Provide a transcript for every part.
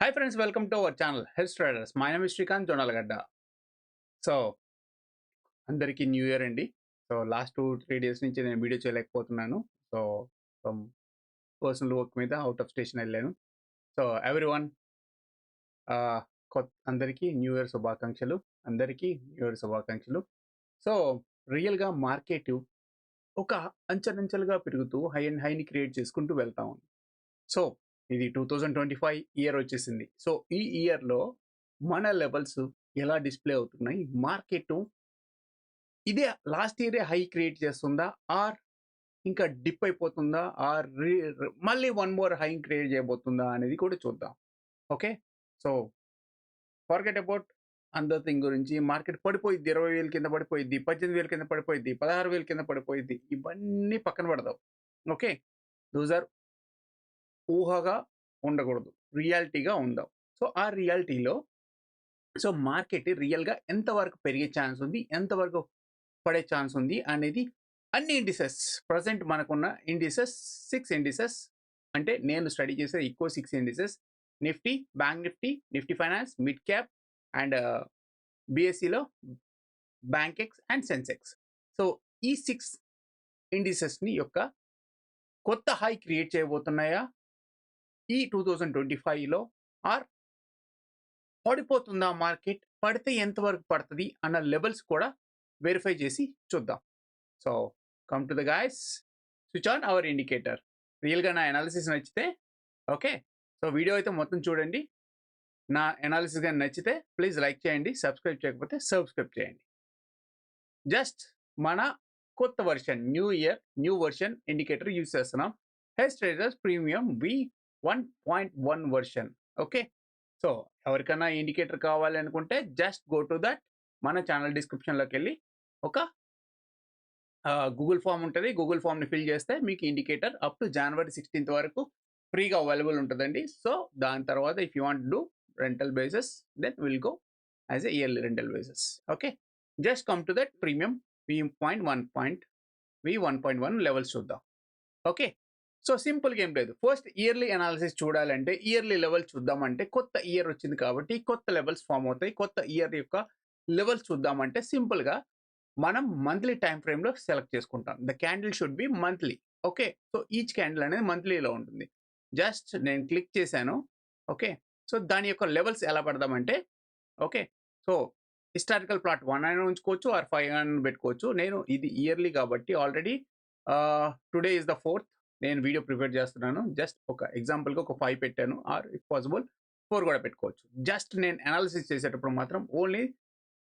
Hi friends, welcome to our channel Health Traders. My name is Srikanth Jonalagada. So అందరికీ new year అండి. So last 2-3 days నుంచి నేను video చేయలేకపోతున్నాను. So some personal work మీద out of station వెళ్ళాను. So everyone అందరికీ new year శుభాకాంక్షలు. So రియల్గా మార్కెట్ ఒక అంచెలంచెలుగా పెరుగుతూ హై అండ్ హైని క్రియేట్ చేసుకుంటూ వెళ్తా ఉంది. సో ఇది 2025 ఇయర్ వచ్చేసింది. సో ఈ ఇయర్లో మన లెవెల్స్ ఎలా డిస్ప్లే అవుతున్నాయి, మార్కెట్ ఇదే లాస్ట్ ఇయరే హై క్రియేట్ చేస్తుందా, ఆర్ ఇంకా డిప్ అయిపోతుందా, ఆర్ మళ్ళీ వన్ మోర్ హై క్రియేట్ చేయబోతుందా అనేది కూడా చూద్దాం. ఓకే, సో ఫర్గెట్ అబౌట్ అందర్ థింగ్ గురించి. మార్కెట్ పడిపోయిద్ది, 20,000 కింద పడిపోయిద్ది, 18,000 కింద పడిపోయిద్ది, 16,000 కింద పడిపోయిద్ది, ఇవన్నీ పక్కన పడదాం. ఓకే, దోస్ ఆర్ ఊహగా ఉండకూడదు, రియాలిటీగా ఉందాం. సో ఆ రియాలిటీలో సో మార్కెట్ రియల్గా ఎంతవరకు పెరిగే ఛాన్స్ ఉంది, ఎంతవరకు పడే ఛాన్స్ ఉంది అనేది అన్ని ఇండిసెస్ ప్రజెంట్ మనకున్న ఇండిసెస్ 6 ఇండిసెస్, అంటే నేను స్టడీ చేసే ఎక్కువ 6 indices: Nifty, bank Nifty, Nifty finance, mid cap and బిఎస్సిలో Bankex and Sensex. So ఈ 6 ఇండిసెస్ని యొక్క కొత్త హై క్రియేట్ చేయబోతున్నాయా ఈ 2025లో, ఆర్ పడిపోతుందా మార్కెట్, పడితే ఎంతవరకు పడుతుంది అన్న లెవెల్స్ కూడా వెరిఫై చేసి చూద్దాం. So come to the guys, switch on hour indicator. రియల్గా నా అనాలిసిస్ నచ్చితే ఓకే, సో వీడియో అయితే మొత్తం చూడండి. నా అనాలిసిస్ కానీ నచ్చితే ప్లీజ్ లైక్ చేయండి, సబ్స్క్రైబ్ చేయకపోతే సబ్స్క్రైబ్ చేయండి. జస్ట్ మన కొత్త version, new version indicator use చేస్తున్నాం, health traders premium V1.1 version. Okay, so ఎవరికైనా ఇండికేటర్ కావాలి అనుకుంటే జస్ట్ గో టు దట్ మన ఛానల్ డిస్క్రిప్షన్లోకి వెళ్ళి ఒక గూగుల్ ఫామ్ ఉంటుంది. గూగుల్ ఫామ్ని ఫిల్ చేస్తే మీకు indicator up to January 16th వరకు ఫ్రీగా అవైలబుల్ ఉంటుందండి. సో దాని తర్వాత if you want do rental basis then will go as a yearly rental basis. Okay, just come to that premium V1.1 levels చూద్దాం. Okay, so సింపుల్గా ఏం లేదు, first yearly analysis చూడాలంటే ఇయర్లీ లెవెల్ చూద్దామంటే కొత్త ఇయర్ వచ్చింది కాబట్టి కొత్త లెవెల్స్ ఫామ్ అవుతాయి. కొత్త ఇయర్ యొక్క లెవెల్స్ చూద్దామంటే సింపుల్గా మనం మంత్లీ టైం ఫ్రేమ్లో సెలెక్ట్ చేసుకుంటాం. The candle should be monthly. Okay, so each candle అనేది మంత్లీలో ఉంటుంది. జస్ట్ నేను క్లిక్ చేశాను. ఓకే, సో దాని యొక్క లెవెల్స్ ఎలా పెడదామంటే ఓకే, సో హిస్టారికల్ ప్లాట్ 1 అయినా ఉంచుకోవచ్చు, ఆర్ 5 అయినా పెట్టుకోవచ్చు. నేను ఇది ఇయర్లీ కాబట్టి already today is the 4th నేను వీడియో ప్రిపేర్ చేస్తున్నాను. జస్ట్ ఒక ఎగ్జాంపుల్గా ఒక 5 పెట్టాను, ఆర్ ఇఫ్ పాసిబుల్ 4 కూడా పెట్టుకోవచ్చు. జస్ట్ నేను అనాలిసిస్ చేసేటప్పుడు మాత్రం ఓన్లీ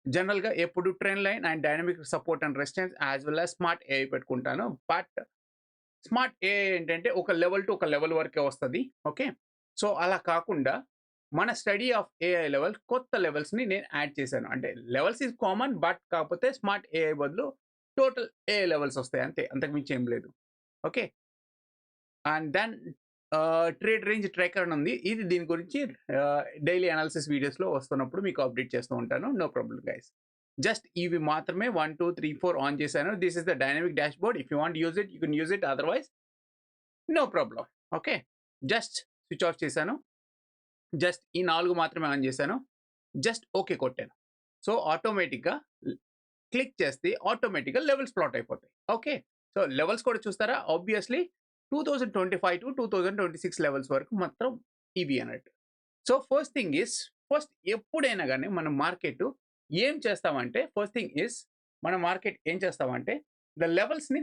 జనరల్గా ఎప్పుడు trend line and dynamic support and resistance as well as smart AI పెట్టుకుంటాను. బట్ స్మార్ట్ ఏఐ ఏంటంటే ఒక లెవెల్ టు ఒక లెవెల్ వరకే వస్తుంది. ఓకే, సో అలా కాకుండా మన స్టడీ ఆఫ్ ఏఐ లెవెల్ కొత్త లెవెల్స్ని నేను యాడ్ చేశాను. అంటే లెవెల్స్ ఈజ్ కామన్, బట్ కాకపోతే స్మార్ట్ ఏఐ బదులు టోటల్ ఏఐ లెవెల్స్ వస్తాయి అంతే, అంతకుమించి ఏం లేదు. Okay, and then trade range tracker అని ఉంది. ఇది దీని గురించి డైలీ అనాలిసిస్ వీడియోస్లో వస్తున్నప్పుడు మీకు అప్డేట్ చేస్తూ ఉంటాను. No problem guys. జస్ట్ ఇవి మాత్రమే 1 2 3 4 ఆన్ చేశాను. This is the dynamic dashboard. If you want use it you can use it, otherwise no problem. Okay, just switch off చేశాను. జస్ట్ ఈ 4 మాత్రమే ఆన్ చేశాను. జస్ట్ ఓకే కొట్టాను. So ఆటోమేటిక్గా click చేస్తే ఆటోమేటిక్గా లెవెల్స్ ప్లాట్ అయిపోతాయి. ఓకే, సో లెవెల్స్ కూడా చూస్తారా, ఆబ్వియస్లీ 2025 టు 2026 లెవెల్స్ వరకు మాత్రం ఇవి అన్నట్టు. So first thing is, first ఎప్పుడైనా కానీ మన మార్కెట్ ఏం చేస్తామంటే ఫస్ట్ థింగ్ ఈస్ మన మార్కెట్ ఏం చేస్తామంటే ద లెవెల్స్ని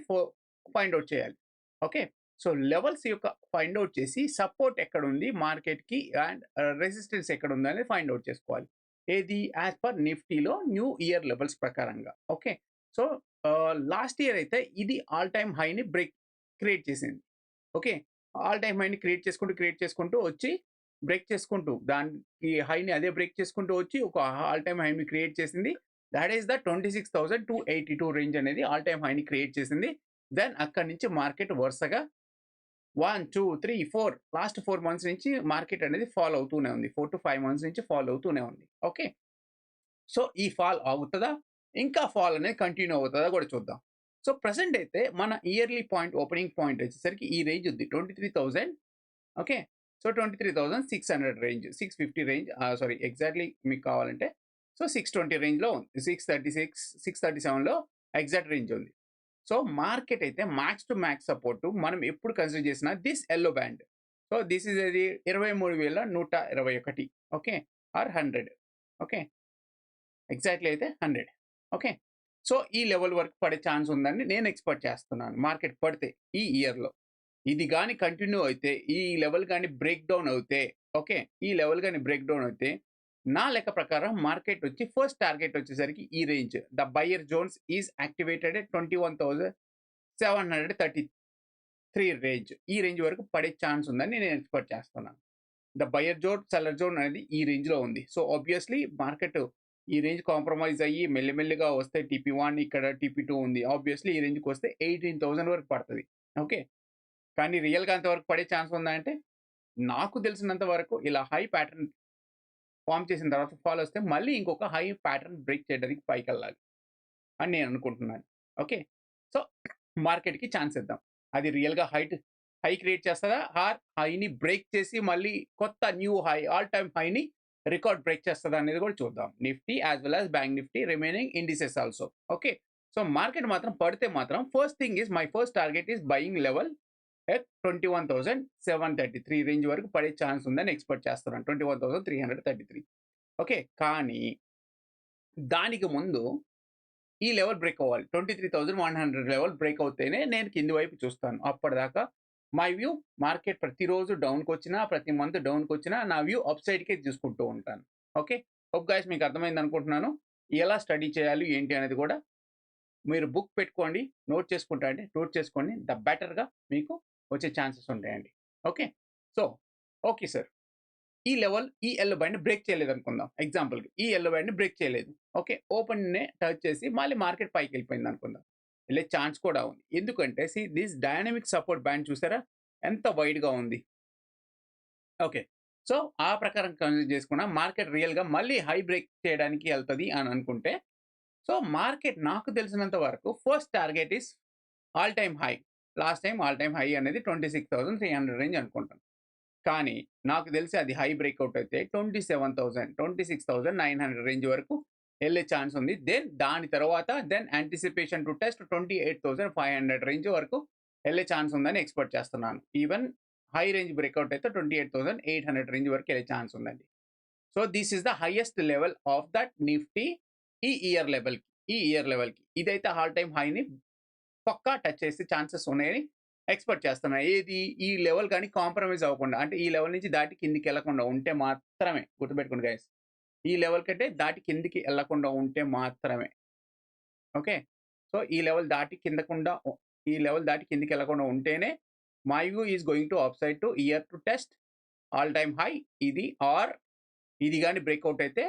ఫైండ్ అవుట్ చేయాలి. ఓకే, సో లెవెల్స్ యొక్క ఫైండ్ అవుట్ చేసి సపోర్ట్ ఎక్కడ ఉంది మార్కెట్కి అండ్ రెసిస్టెన్స్ ఎక్కడ ఉంది అనేది ఫైండ్ అవుట్ చేసుకోవాలి. ఏది యాజ్ పర్ నిఫ్టీలో న్యూ ఇయర్ లెవెల్స్ ప్రకారంగా. ఓకే, సో లాస్ట్ ఇయర్ అయితే ఇది ఆల్ టైమ్ హైని క్రియేట్ చేసింది. ఓకే, ఆల్ టైమ్ హైని క్రియేట్ చేసుకుంటూ వచ్చి బ్రేక్ చేసుకుంటూ దానికి హైని అదే బ్రేక్ చేసుకుంటూ వచ్చి ఒక ఆల్ టైమ్ హైని క్రియేట్ చేసింది. దాట్ ఈస్ ద 26,282 రేంజ్ అనేది ఆల్ టైమ్ హైని క్రియేట్ చేసింది. దెన్ అక్కడి నుంచి మార్కెట్ వరుసగా 1 2 3 4 లాస్ట్ 4 months నుంచి మార్కెట్ అనేది ఫాల్ అవుతూనే ఉంది. 4 to 5 months నుంచి ఫాల్ అవుతూనే ఉంది. ఓకే, సో ఈ ఫాల్ అవుతుందా, ఇంకా ఫాల్ అనేది కంటిన్యూ అవుతుందా కూడా చూద్దాం. సో ప్రెసెంట్ అయితే మన ఇయర్లీ పాయింట్ ఓపెనింగ్ పాయింట్ వచ్చేసరికి ఈ రేంజ్ ఉంది 23,000. Okay, so 23,600 range, 650 range, sorry exactly మీకు కావాలంటే సో 620 రేంజ్లో ఉంది, 636 637లో ఎగ్జాక్ట్ రేంజ్ ఉంది. సో మార్కెట్ అయితే మ్యాక్స్ టు మ్యాక్స్ సపోర్ట్ మనం ఎప్పుడు కన్సిడర్ చేసినా this yellow band. So this is అది 23,121, ఓకే, ఆర్ 100, ఓకే, ఎగ్జాక్ట్లీ అయితే 100, ఓకే. సో ఈ లెవెల్ వరకు పడే ఛాన్స్ ఉందని నేను ఎక్స్పెక్ట్ చేస్తున్నాను మార్కెట్ పడితే ఈ ఇయర్లో. ఇది కానీ కంటిన్యూ అయితే, ఈ లెవెల్ కానీ బ్రేక్ డౌన్ అవుతే, ఓకే, ఈ లెవెల్ కానీ బ్రేక్ డౌన్ అయితే నా లెక్క ప్రకారం మార్కెట్ వచ్చి ఫస్ట్ టార్గెట్ వచ్చేసరికి ఈ range, the buyer zones is activated 21,733 range. ఈ రేంజ్ వరకు పడే ఛాన్స్ ఉందని నేను ఎక్స్పెక్ట్ చేస్తున్నాను. The buyer zone, seller zone అనేది ఈ రేంజ్లో ఉంది. సో ఆబ్వియస్లీ మార్కెట్ ఈ రేంజ్ కాంప్రమైజ్ అయ్యి మెల్లిమెల్లిగా వస్తే TP1 ఇక్కడ TP2 ఉంది. ఆబ్వియస్లీ ఈ రేంజ్కి వస్తే 18,000 వరకు పడుతుంది, ఓకే. కానీ రియల్గా అంతవరకు పడే ఛాన్స్ ఉందా అంటే నాకు తెలిసినంత వరకు ఇలా హై ప్యాటర్న్ ఫామ్ చేసిన తర్వాత ఫాల్ వస్తే మళ్ళీ ఇంకొక హై ప్యాటర్న్ బ్రేక్ చేయడానికి పైకి వెళ్ళాలి అని నేను అనుకుంటున్నాను, ఓకే. సో మార్కెట్కి ఛాన్స్ ఇద్దాం. అది రియల్గా హై క్రియేట్ చేస్తుందా, హైని బ్రేక్ చేసి మళ్ళీ కొత్త న్యూ హై, ఆల్ టైమ్ హైని రికార్డ్ బ్రేక్ చేస్తుందా అనేది కూడా చూద్దాం. Nifty as well as bank Nifty, remaining indices also, okay. So market మాత్రం పడితే మాత్రం first thing is my first target is buying level at 21,733 range వరకు పడే ఛాన్స్ ఉందని ఎక్స్పెక్ట్ చేస్తున్నాను. 21,333, ఓకే. కానీ దానికి ముందు ఈ లెవెల్ బ్రేక్ అవ్వాలి, 23,100 లెవెల్ బ్రేక్ అవుతేనే నేను కింది వైపు చూస్తాను. అప్పటిదాకా మై వ్యూ మార్కెట్ ప్రతిరోజు డౌన్కి వచ్చినా, ప్రతి మంత్ డౌన్కి వచ్చినా నా వ్యూ అప్ సైడ్కే చూసుకుంటూ ఉంటాను, ఓకే. హోప్ గైస్ మీకు అర్థమైంది అనుకుంటున్నాను. ఎలా స్టడీ చేయాలి ఏంటి అనేది కూడా మీరు బుక్ పెట్టుకోండి, నోట్ చేసుకోండి, ద బెటర్గా మీకు వచ్చే ఛాన్సెస్ ఉంటాయండి, ఓకే. సో ఓకే సార్, ఈ ఎల్లో బ్యాండ్ బ్రేక్ చేయలేదు అనుకుందాం ఎగ్జాంపుల్కి, ఈ ఎల్లో బ్యాండ్ బ్రేక్ చేయలేదు, ఓకే. ఓపెన్నే టచ్ చేసి మళ్ళీ మార్కెట్ పైకి వెళ్ళిపోయింది అనుకుందాం, వెళ్ళే ఛాన్స్ కూడా ఉంది. ఎందుకంటే దిస్ డైనమిక్ సపోర్ట్ బ్యాండ్ చూసారా ఎంత వైడ్గా ఉంది, ఓకే. సో ఆ ప్రకారం కన్సిడర్ చేసుకున్న మార్కెట్ రియల్గా మళ్ళీ హై బ్రేక్ చేయడానికి వెళ్తుంది అని అనుకుంటే, సో మార్కెట్ నాకు తెలిసినంత వరకు first target is all time high. Last time all time high అనేది 26,300 రేంజ్ అనుకుంటాను. కానీ నాకు తెలిసి అది హై బ్రేక్అవుట్ అయితే 27,000, 26,900 రేంజ్ వరకు వెళ్ళే ఛాన్స్ ఉంది. దాని తర్వాత యాంటిసిపేషన్ టు టెస్ట్ 28,500 రేంజ్ వరకు వెళ్ళే ఛాన్స్ ఉందని ఎక్స్పెక్ట్ చేస్తున్నాను. ఈవెన్ హై రేంజ్ బ్రేక్అవుట్ అయితే 28,800 రేంజ్ వరకు వెళ్ళే ఛాన్స్ ఉందండి. So this is the highest level of that Nifty ఈ ఇయర్ లెవెల్కి. ఇదైతే ఆల్ టైమ్ హైని పక్కా టచ్ చేసే ఛాన్సెస్ ఉన్నాయని ఎక్స్పెక్ట్ చేస్తున్నాను. ఏది ఈ లెవెల్ కానీ కాంప్రమైజ్ అవ్వకుండా, అంటే ఈ లెవెల్ నుంచి దాటి కిందికి వెళ్ళకుండా ఉంటే మాత్రమే, గుర్తుపెట్టుకోండి గైస్, ఈ లెవెల్ కంటే దాటి కిందికి వెళ్ళకుండా ఉంటే మాత్రమే, ఓకే. సో ఈ లెవెల్ దాటి కిందికి వెళ్ళకుండా ఉంటేనే my view is going to up side to year to test all time high ఇది, ఆర్ ఇది కానీ బ్రేక్అవుట్ అయితే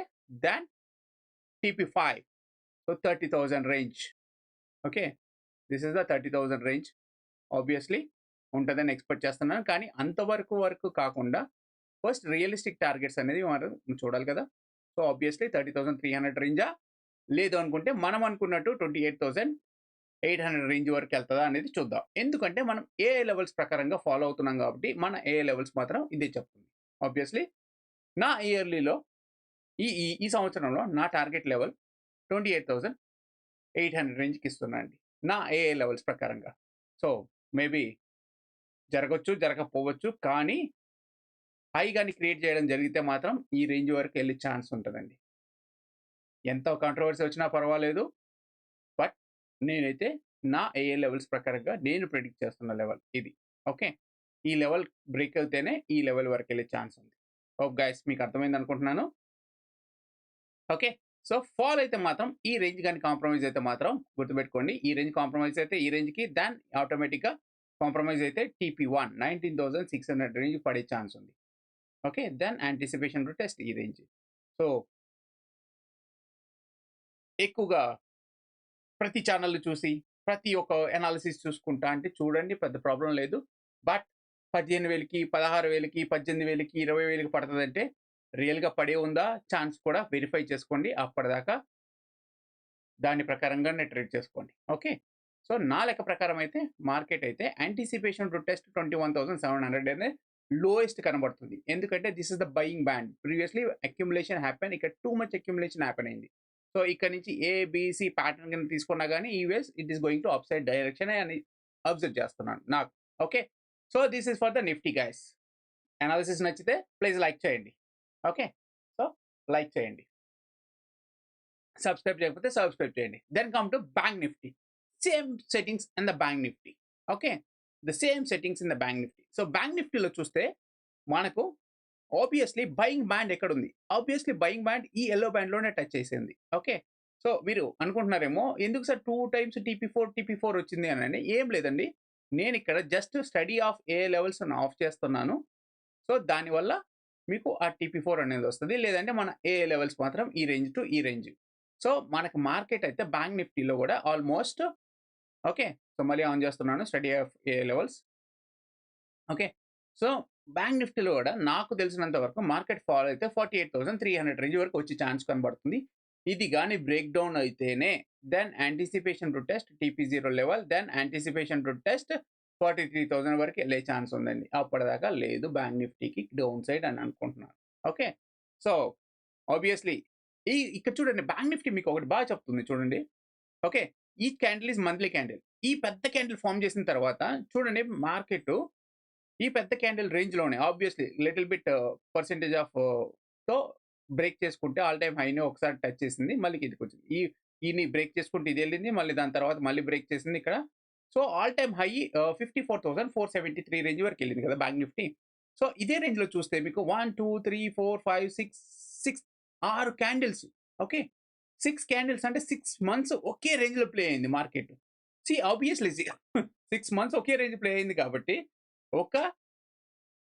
దాన్ TP5, so 30,000 range, okay. This is the 30,000 range obviously ఉంటుందని ఎక్స్పెక్ట్ చేస్తున్నాను. కానీ అంతవరకు కాకుండా ఫస్ట్ రియలిస్టిక్ టార్గెట్స్ అనేది మనం చూడాలి కదా. సో ఆబ్వియస్లీ 30,300 రేంజా, లేదు అనుకుంటే మనం అనుకున్నట్టు 28,800 రేంజ్ వరకు వెళ్తుందా అనేది చూద్దాం. ఎందుకంటే మనం ఏ లెవెల్స్ ప్రకారంగా ఫాలో అవుతున్నాం కాబట్టి మన ఏ లెవెల్స్ మాత్రం ఇదే చెప్తుంది. ఆబ్వియస్లీ నా ఇయర్లీలో ఈ సంవత్సరంలో నా టార్గెట్ లెవెల్ 28,800 రేంజ్కి ఇస్తున్నాను అండి నా ఏ లెవెల్స్ ప్రకారంగా. సో మేబీ జరగచ్చు, జరగకపోవచ్చు, కానీ హై కానీ క్రియేట్ చేయడం జరిగితే మాత్రం ఈ రేంజ్ వరకు వెళ్ళే ఛాన్స్ ఉంటుందండి. ఎంత కాంట్రవర్సీ వచ్చినా పర్వాలేదు, బట్ నేనైతే నా ఏ లెవెల్స్ ప్రకారంగా నేను ప్రెడిక్ట్ చేస్తున్న లెవెల్ ఇది, ఓకే. ఈ లెవెల్ బ్రేక్ అయితేనే ఈ లెవెల్ వరకు వెళ్ళే ఛాన్స్ ఉంది. ఓకే గైస్ మీకు అర్థమైంది అనుకుంటున్నాను, ఓకే. సో ఫాల్ అయితే మాత్రం ఈ రేంజ్ కానీ కాంప్రమైజ్ అయితే మాత్రం గుర్తుపెట్టుకోండి, ఈ రేంజ్ కాంప్రమైజ్ అయితే ఈ రేంజ్కి దాన్ ఆటోమేటిక్గా కాంప్రమైజ్ అయితే TP1 19,600 రేంజ్ పడే ఛాన్స్ ఉంది, okay. Then anticipation to test ఈ రేంజ్. సో ఎక్కువగా ప్రతి ఛానల్ చూసి ప్రతి ఒక్క అనాలిసిస్ చూసుకుంటా అంటే చూడండి, పెద్ద ప్రాబ్లం లేదు. బట్ 15,000కి 16,000కి 18,000కి 20,000కి పడుతుందంటే రియల్గా పడే ఉందా ఛాన్స్ కూడా వెరిఫై చేసుకోండి. అప్పటిదాకా దాని ప్రకారంగానే ట్రేడ్ చేసుకోండి, ఓకే. సో నా లెక్క ప్రకారం అయితే మార్కెట్ అయితే యాంటిసిపేషన్ టు టెస్ట్ 21,700 అనేది లోయెస్ట్ కనబడుతుంది. ఎందుకంటే this is the buying band. Previously accumulation happen. ఇక్కడ టూ మచ్ అక్యుములేషన్ హ్యాపెన్ అయింది. సో, ఇక్కడ నుంచి ఏ, బి, సి ప్యాటర్న్ కింద తీసుకున్నా గాని ఈ ways it is going to upside direction అని అబ్జర్వ్ చేస్తున్నాను నాకు. Okay. So, this is for the Nifty guys. Analysis నచ్చితే ప్లీజ్ లైక్ చేయండి. ఓకే. సో, లైక్ చేయండి. సబ్స్క్రైబ్ చేయకపోతే సబ్స్క్రైబ్ చేయండి. Then come to Bank Nifty. Same settings in the bank Nifty. Okay. The same settings in the bank Nifty. So, Bank నిఫ్టీలో చూస్తే మనకు obviously buying band ఎక్కడుంది? Obviously buying band ఈ yellow బ్యాండ్‌లోనే touch చేసింది. Okay. So, మీరు అనుకుంటున్నారేమో ఎందుకు sir 2 times టీపీ4 వచ్చింది అనని. ఏం లేదండి. నేనిక్కడ just study of A levels of చేస్తున్నాను. సో, దానివల్ల మీకు ఆ టీపీ4 అనేది వస్తది. లేదంటే మన ఏ లెవెల్స్ మాత్రం ఈ రేంజ్ టు ఈ రేంజ్. సో, మనకు మార్కెట్ అయితే బ్యాంక్ నిఫ్టీలో కూడా ఆల్మోస్ట్ ఓకే. సో, మళ్ళీ ఆన్ చేస్తున్నాను study of A levels. Okay. So, Bank నిఫ్టీలో కూడా నాకు తెలిసినంత వరకు మార్కెట్ ఫాల్ అయితే 48,300 రేంజ్ వరకు వచ్చే ఛాన్స్ కనబడుతుంది. ఇది గాని బ్రేక్ డౌన్ అయితేనే then anticipation to test TP zero level, then anticipation to test 43,000 వరకు వెళ్ళే ఛాన్స్ ఉందండి. అప్పటిదాకా లేదు బ్యాంక్ నిఫ్టీకి డౌన్ సైడ్ అని అనుకుంటున్నాను. ఓకే. సో, ఆబ్వియస్లీ ఇక్కడ చూడండి బ్యాంక్ నిఫ్టీ మీకు ఒకటి బాగా చెప్తుంది చూడండి. Okay. Each candle is monthly candle. ఈ పెద్ద క్యాండిల్ ఫార్మ్ చేసిన తర్వాత చూడండి మార్కెట్ ఈ పెద్ద క్యాండిల్ రేంజ్‌లోనే obviously little bit percentage off తో బ్రేక్ చేసుకుంటే ఆల్ టైమ్ హైని ఒకసారి టచ్ చేసింది. మళ్ళీ కిందకొచ్చింది. ఈని బ్రేక్ చేసుకుంటూ ఇది ఎళ్ళింది. మళ్ళీ దాని తర్వాత మళ్ళీ బ్రేక్ చేసింది ఇక్కడ. So, all time high 54,473 range వరకు ఎళ్ళింది కదా బ్యాంక్ నిఫ్టీ. సో, ఇదే రేంజ్‌లో చూస్తే మీకు 1, 2, 3, 4, 5, 6 6 క్యాండిల్స్. ఓకే. 6 క్యాండిల్స్ అంటే 6 మంత్స్ ఒకే రేంజ్‌లో ప్లే అయింది మార్కెట్. ఆబ్వియస్లీ 6 మంత్స్ ఒకే రేంజ్ ప్లే అయింది కాబట్టి ఒక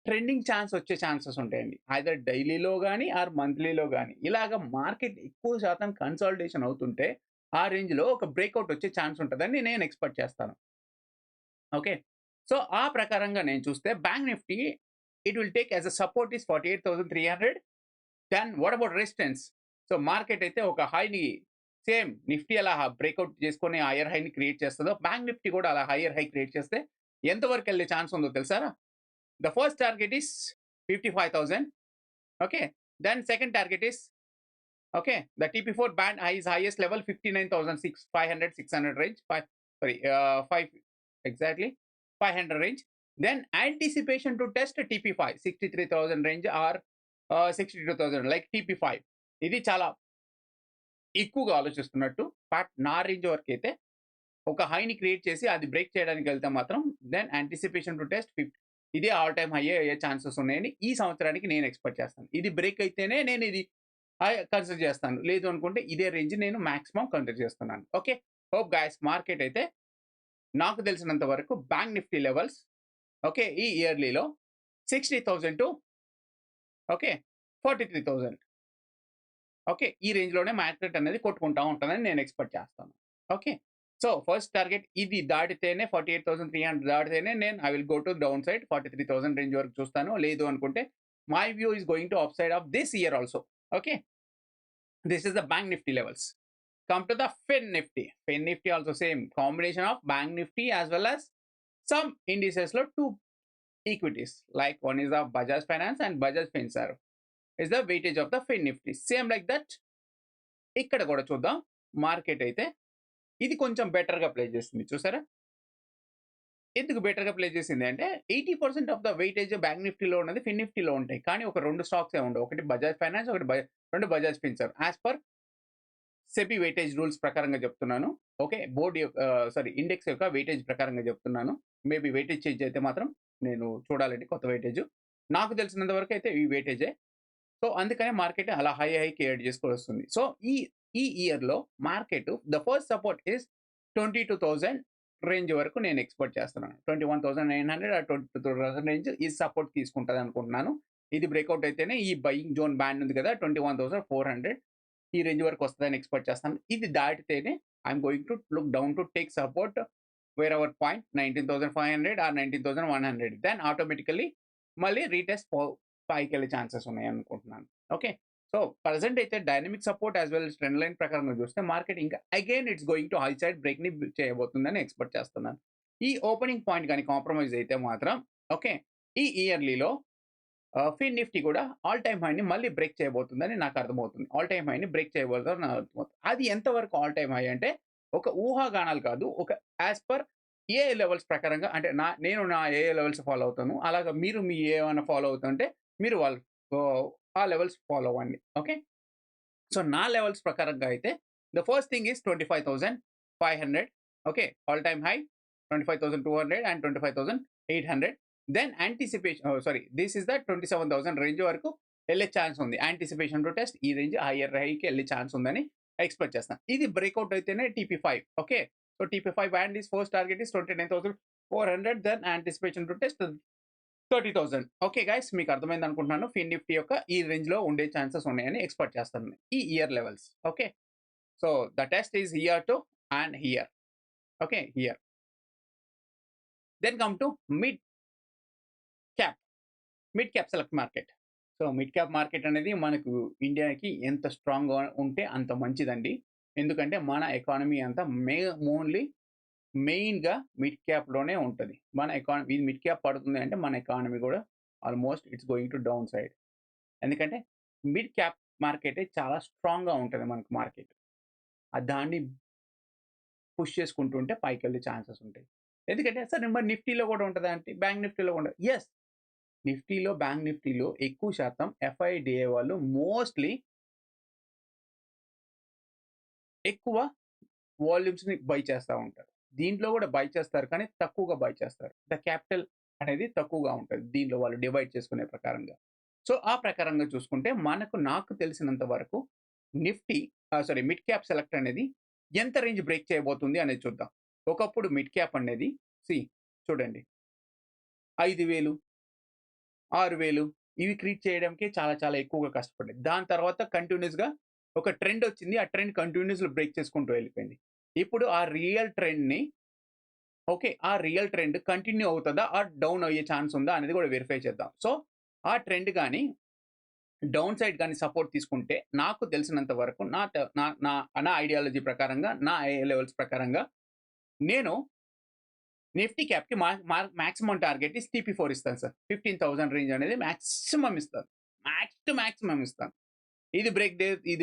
ట్రెండింగ్ ఛాన్స్ వచ్చే ఛాన్సెస్ ఉంటాయండి. ఐదర్ డైలీలో గాని ఆర్ మంత్లీలో గాని. ఇలాగ మార్కెట్ ఎక్కువ శాతం కన్సాలిడేషన్ అవుతుంటే ఆ రేంజ్‌లో ఒక బ్రేక్‌ఔట్ వచ్చే ఛాన్స్ ఉంటదని నేను ఎక్స్‌పెక్ట్ చేస్తాను. ఓకే. సో, ఆ ప్రకారంగా నేను చూస్తే Bank Nifty it will take as a support is 48,300. Then what about resistance? So, market అయితే ఒక హైని సేమ్ నిఫ్టీ అలా బ్రేక్‌ఔట్ చేసుకొని హైయర్ హైని క్రియేట్ చేస్తదో బ్యాంక్ నిఫ్టీ కూడా అలా హైయర్ హై క్రియేట్ చేస్తే ఎంత వరకు వెళ్ళే ఛాన్స్ ఉందో తెలుసారా? The first target is 55,000. Okay. Then second target is okay. The TP4 band is highest level 59,500 600 range. 5 exactly 500 range. Then anticipation to test TP5 63,000 range or 62,000 like TP5. ఇది చాలా ఎక్కువగా ఆలోచిస్తున్నట్టు. But నా range వరకు అయితే ఒక హైని create చేసి అది break చేయడానికి వెళ్తే మాత్రం దెన్ యాంటిసిపేషన్ టు టెస్ట్ 50 ఇదే ఆల్ టైమ్ హై అయ్యే ఛాన్సెస్ ఉన్నాయని ఈ సంవత్సరానికి నేను ఎక్స్‌పెక్ట్ చేస్తాను. ఇది బ్రేక్ అయితేనే నేను ఇది కన్సిడర్ చేస్తాను. లేదు అనుకుంటే ఇదే రేంజ్ నేను మాక్సిమం కన్సిడర్ చేస్తున్నాను. ఓకే. హోప్ గైస్ మార్కెట్ అయితే నాకు తెలిసినంత వరకు బ్యాంక్ నిఫ్టీ లెవెల్స్ ఓకే. ఈ ఇయర్లీలో 60,000 టు ఓకే 43,000 ఓకే. ఈ రేంజ్‌లోనే మార్కెట్ అనేది కొట్టుకుంటా ఉంటదని నేను ఎక్స్‌పెక్ట్ చేస్తాను. ఓకే. సో, ఫస్ట్ టార్గెట్ ఇది దాటితేనే 48,300 దాటితేనే నేను I will go to down side 43,000 range వరకు చూస్తాను. లేదు అనుకుంటే my view is going to up side of this year also. Okay. This is the bank Nifty levels. Come to the fin Nifty. Fin Nifty also same combination of bank Nifty as well as some ఇండిసెస్‌లో 2 equities like one is the Bajaj Finance and Bajaj Finserv is the weightage of the fin Nifty. Same like that ఇక్కడ కూడా చూద్దాం. Market అయితే ఇది కొంచెం బెటర్‌గా play చేసింది చూసారా? ఎందుకు బెటర్‌గా ప్లే చేసింది అంటే 80% ఆఫ్ ద వెయిటేజ్ బ్యాంక్ నిఫ్టీలో ఉన్నది ఫిన్ నిఫ్టీలో ఉంటాయి. కానీ ఒక 2 స్టాక్సే ఉండవు. ఒకటి బజాజ్ ఫైనాన్స్, ఒకటి 2 Bajaj Finserv. As per SEBI weightage rules ప్రకారంగా చెప్తున్నాను. ఓకే. బోర్డ్ యొక్క ఇండెక్స్ యొక్క వెయిటేజ్ ప్రకారంగా చెప్తున్నాను. మేబీ వెయిటేజ్ చేంజ్ అయితే మాత్రం నేను చూడాలండి కొత్త వెయిటేజ్. నాకు తెలిసినంత వరకు అయితే ఈ వెయిటేజే. సో, అందుకనే మార్కెట్ అలా హై క్రియేట్ చేసుకొని వస్తుంది. సో, ఈ ఇయర్‌లో market the first support is 22,000 range వరకు నేను ఎక్స్‌పెక్ట్ చేస్తున్నాను. 21,900 ఆర్ 22,000 రేంజ్ ఈ సపోర్ట్ తీసుకుంటది అనుకుంటున్నాను. ఇది బ్రేక్‌ఔట్ అయితేనే ఈ బయింగ్ జోన్ బ్యాండ్ ఉంది కదా 21,400 ఈ రేంజ్ వరకు వస్తదని ఎక్స్‌పెక్ట్ చేస్తాను. ఇది దాటితేనే I'm going to look down to take support wherever point 19,500 or 19,100. Then automatically మళ్ళీ రీటెస్ట్ పైకెళ్ళే ఛాన్సెస్ ఉన్నాయి అనుకుంటున్నాను. ఓకే. సో, ప్రెజెంట్ అయితే dynamic support as well trend line ప్రకారంగా చూస్తే మార్కెట్ ఇంకా again it's going to high side బ్రేక్‌ని చేయబోతుందని ఎక్స్‌పెక్ట్ చేస్తున్నాను. ఈ ఓపెనింగ్ పాయింట్ గాని కాంప్రమైజ్ అయితే మాత్రం ఓకే. ఈ ఇయర్లీలో ఫిన్ నిఫ్టీ కూడా ఆల్ టైమ్ హైని మళ్ళీ బ్రేక్ చేయబోతుందని నాకు అర్థమవుతుంది. ఆల్ టైమ్ హైని బ్రేక్ చేయబోతుందని నాకు అర్థమవుతుంది. అది ఎంతవరకు ఆల్ టైమ్ హై అంటే ఒక ఊహాగానాలు కాదు. ఒక యాస్ పర్ ఏ లెవెల్స్ ప్రకారంగా అంటే నేను నా ఏ లెవెల్స్ ఫాలో అవుతాను. అలాగా మీరు మీ ఏమైనా ఫాలో అవుతుంటే మీరు వాళ్ళు ఆ లెవెల్స్ ఫాలో అవ్వండి. ఓకే. సో నా లెవెల్స్ ప్రకారంగా అయితే the first thing is 25,500. Okay. All time high 25,200 and 25,800. Then this is the 27,000 range వరకు వెళ్ళే ఛాన్స్ ఉంది. యాంటిసిపేషన్ టు టెస్ట్ ఈ రేంజ్ హైయర్ హైకి వెళ్ళే ఛాన్స్ ఉందని ఎక్స్పెక్ట్ చేస్తాను. ఇది బ్రేక్అవుట్ అయితేనే TP5. Okay. So TP5 band is first target is 29,400. Then anticipation to test 30,000. Okay guys, మీకు అర్థమైంది అనుకుంటున్నాను. ఫిన్ నిఫ్టీ యొక్క ఈ రేంజ్ లో ఉండే ఛాన్సెస్ ఉన్నాయని ఎక్స్పెక్ట్ చేస్తాను ఈ year levels. Okay. So the test is here to and here. Okay, here. Then come to mid cap select market. So mid cap market అనేది మనకు ఇండియాకి ఎంత స్ట్రాంగ్గా ఉంటే అంత మంచిదండి. ఎందుకంటే మన ఎకానమీ అంతా ఓన్లీ మెయిన్గా మిడ్ క్యాప్లోనే ఉంటుంది. మన ఎకానమీ ఇది మిడ్ క్యాప్ పడుతుంది అంటే మన ఎకానమీ కూడా almost it's going to down side. ఎందుకంటే మిడ్ క్యాప్ మార్కెట్ చాలా స్ట్రాంగ్గా ఉంటుంది మనకు మార్కెట్. దాన్ని పుష్ చేసుకుంటూ ఉంటే పైకి వెళ్ళే ఛాన్సెస్ ఉంటాయి. ఎందుకంటే సరే మరి నిఫ్టీలో కూడా ఉంటుందా అంటే బ్యాంక్ నిఫ్టీలో కూడా ఎస్, బ్యాంక్ నిఫ్టీలో ఎక్కువ శాతం FIDA వాళ్ళు మోస్ట్లీ ఎక్కువ వాల్యూమ్స్ని బై చేస్తూ ఉంటారు. దీంట్లో కూడా బై చేస్తారు కానీ తక్కువగా బై చేస్తారు. ద క్యాపిటల్ అనేది తక్కువగా ఉంటుంది దీంట్లో వాళ్ళు డివైడ్ చేసుకునే ప్రకారంగా. సో ఆ ప్రకారంగా చూసుకుంటే నాకు తెలిసినంత వరకు నిఫ్టీ మిడ్ క్యాప్ సెలెక్ట్ అనేది ఎంత రేంజ్ బ్రేక్ చేయబోతుంది అనేది చూద్దాం. ఒకప్పుడు మిడ్ క్యాప్ అనేది చూడండి 5,000, 6,000 ఇవి క్రియేట్ చేయడానికి చాలా చాలా ఎక్కువగా కష్టపడ్డాయి. దాని తర్వాత కంటిన్యూస్గా ఒక ట్రెండ్ వచ్చింది. ఆ ట్రెండ్ కంటిన్యూస్గా బ్రేక్ చేసుకుంటూ వెళ్ళిపోయింది. ఇప్పుడు ఆ రియల్ ట్రెండ్ కంటిన్యూ అవుతుందా ఆర్ డౌన్ అయ్యే ఛాన్స్ ఉందా అనేది కూడా వెరిఫై చేద్దాం. సో ఆ ట్రెండ్ కానీ డౌన్ సైడ్ కానీ సపోర్ట్ తీసుకుంటే నాకు తెలిసినంత వరకు నా ఐడియాలజీ ప్రకారంగా నా లెవెల్స్ ప్రకారంగా నేను నిఫ్టీ క్యాప్కి మాక్సిమం టార్గెట్ ఇస్ TP4 ఇస్తాను సార్. 15,000 రేంజ్ అనేది మాక్సిమం ఇస్తాను. మాక్సిమం ఇస్తాను. ఇది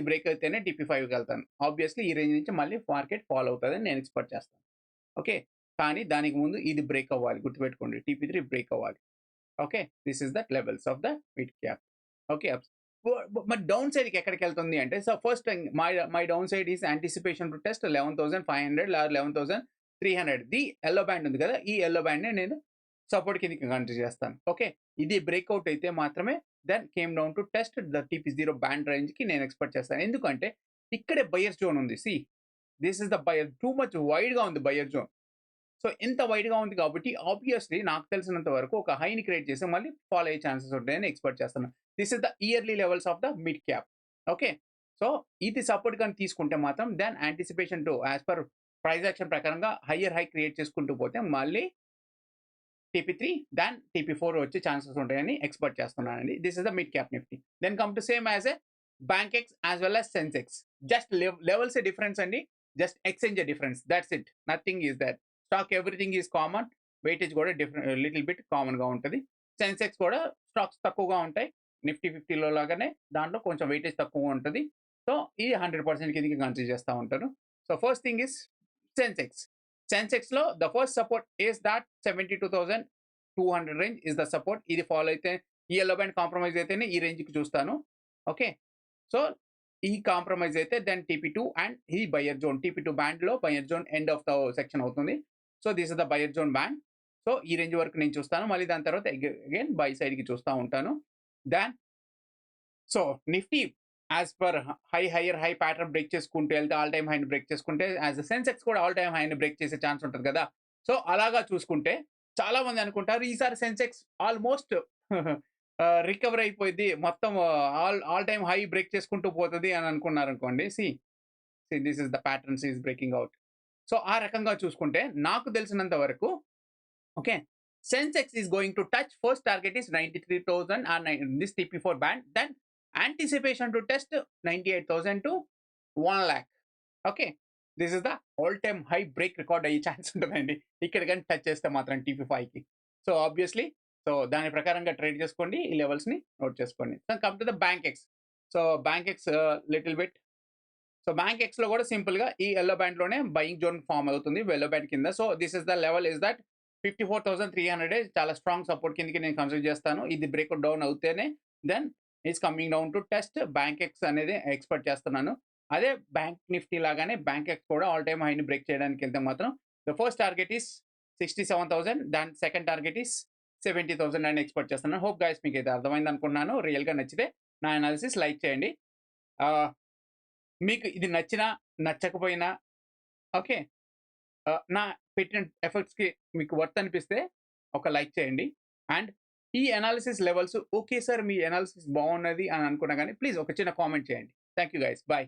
బ్రేక్ అయితేనే TP5కి వెళ్తాను. ఆబ్వియస్లీ ఈ రేంజ్ నుంచి మళ్ళీ మార్కెట్ ఫాలో అవుతుందని నేను ఎక్స్పెక్ట్ చేస్తాను. ఓకే. కానీ దానికి ముందు ఇది బ్రేక్ అవ్వాలి, గుర్తుపెట్టుకోండి. TP3 బ్రేక్ అవ్వాలి. Okay. This is the levels of the mid cap. Okay. మరి డౌన్ సైడ్కి ఎక్కడికి వెళ్తుంది అంటే so first my down side is anticipation to test 11,500 or 11,300. The yellow band ఉంది కదా, ఈ ఎల్లో బ్యాండ్ని నేను సపోర్ట్ కిందకి కన్సిడర్ చేస్తాను. ఓకే. ఇది బ్రేక్అవుట్ అయితే మాత్రమే then came down to test the TP0 band రేంజ్కి నేను ఎక్స్పెక్ట్ చేస్తాను. ఎందుకంటే ఇక్కడే బయర్ జోన్ ఉంది. This is the buyer, too much వైడ్గా ఉంది బయర్ జోన్. సో ఇంత వైడ్గా ఉంది కాబట్టి ఆబ్వియస్లీ నాకు తెలిసినంత వరకు ఒక హైని క్రియేట్ చేసి మళ్ళీ ఫాలో అయ్యే ఛాన్సెస్ ఉంటాయని ఎక్స్పెక్ట్ చేస్తున్నాను. This is the yearly levels of the mid cap. Okay. So ఇది సపోర్ట్ కానీ తీసుకుంటే మాత్రం then anticipation to as per price action ప్రకారంగా హయ్యర్ హై క్రియేట్ చేసుకుంటూ పోతే మళ్ళీ TP3 దాన్ TP4 వచ్చే ఛాన్సెస్ ఉంటాయని ఎక్స్పెక్ట్ చేస్తున్నానండి. This is the mid cap Nifty. Then come to same as a Bankex as well as Sensex. Just levels a difference అండి. Just exchange difference, that's it. Nothing is that. Stock everything is common. Weightage కూడా little bit కామన్గా ఉంటుంది. సెన్సెక్స్ కూడా stocks తక్కువగా ఉంటాయి. Nifty 50లో లాగానే దాంట్లో కొంచెం వెయిటేజ్ తక్కువ ఉంటుంది. సో ఇది 100% కిందకి కన్సిడర్ చేస్తూ ఉంటారు. సో ఫస్ట్ థింగ్ ఇస్ సెన్సెక్స్లో the first support is that 72,200 range is the support. ఇది ఫాలో అయితే ఈ ఎల్లో బ్యాండ్ కాంప్రమైజ్ అయితేనే ఈ రేంజ్కి చూస్తాను. ఓకే. సో ఈ కాంప్రమైజ్ అయితే దెన్ TP2 అండ్ ఈ బయర్ జోన్. TP2 బ్యాండ్లో buyer zone end of the section అవుతుంది. So this is the buyer zone band. So ఈ రేంజ్ వరకు నేను చూస్తాను. మళ్ళీ దాని తర్వాత అగైన్ బై సైడ్కి చూస్తూ ఉంటాను. Then so Nifty as per higher high pattern break చేసుకుంటూ వెళ్తే ఆల్ టైమ్ హైని బ్రేక్ చేసుకుంటే యాజ్ సెన్సెక్స్ కూడా ఆల్ టైమ్ హైని బ్రేక్ చేసే ఛాన్స్ ఉంటుంది కదా. సో అలాగా చూసుకుంటే చాలా మంది అనుకుంటారు ఈసారి సెన్సెక్స్ ఆల్మోస్ట్ రికవర్ అయిపోయింది, మొత్తం ఆల్ టైమ్ హై బ్రేక్ చేసుకుంటూ పోతుంది అని అనుకున్నారు అనుకోండి. This is the patterns is breaking out. So ఆ రకంగా చూసుకుంటే నాకు తెలిసినంత వరకు okay Sensex is going to touch first target is 93,000 or this TP4 band. Then anticipation to test 98,000 to 1 lakh. Okay. This is the all time high break record అయ్యే chance ఉంటుందండి ఇక్కడ కానీ టచ్ చేస్తే మాత్రం TP5కి. సో ఆబ్వియస్లీ సో దాని ప్రకారంగా trade చేసుకోండి. ఈ లెవెల్స్‌ని నోట్ చేసుకోండి. So come to the Bankex. So Bankex little bit. So బ్యాంక్ ఎక్స్‌లో కూడా సింపుల్‌గా ఈ యెల్లో బ్యాండ్‌లోనే బయింగ్ జోన్ ఫార్మ్ అవుతుంది. యెల్లో బ్యాండ్ కింద. So this is the level is that 54,300 చాలా స్ట్రాంగ్ సపోర్ట్ కిందకి నేను కన్సిడర్ చేస్తాను. ఇది బ్రేక్ డౌన్ అవుతేనే then is coming down to test Bankex అనేది ఎక్స్‌పెక్ట్ చేస్తున్నాను. అదే బ్యాంక్ నిఫ్టీ లాగానే బ్యాంక్ ఎక్స్ కూడా ఆల్ టైమ్ హైని బ్రేక్ చేయడానికి వెళ్తే మాత్రం ద ఫస్ట్ టార్గెట్ ఈస్ 67,000 దాని సెకండ్ టార్గెట్ ఈస్ 70,000 అని ఎక్స్‌పెక్ట్ చేస్తున్నాను. హోప్ గైస్ మీకైతే అర్థమైంది అనుకుంటున్నాను. రియల్‌గా నచ్చితే నా అనాలిసిస్ లైక్ చేయండి. మీకు ఇది నచ్చినా, నచ్చకపోయినా ఓకే. నా పెట్టిన ఎఫర్ట్స్‌కి మీకు వర్త్ అనిపిస్తే ఒక లైక్ చేయండి. అండ్ ఈ అనాలిసిస్ లెవెల్స్ ఓకే సార్ మీ అనాలిసిస్ బాగున్నది అని అనుకున్నా గాని ప్లీజ్ ఒక చిన్న కామెంట్ చేయండి. Thank you guys. బై.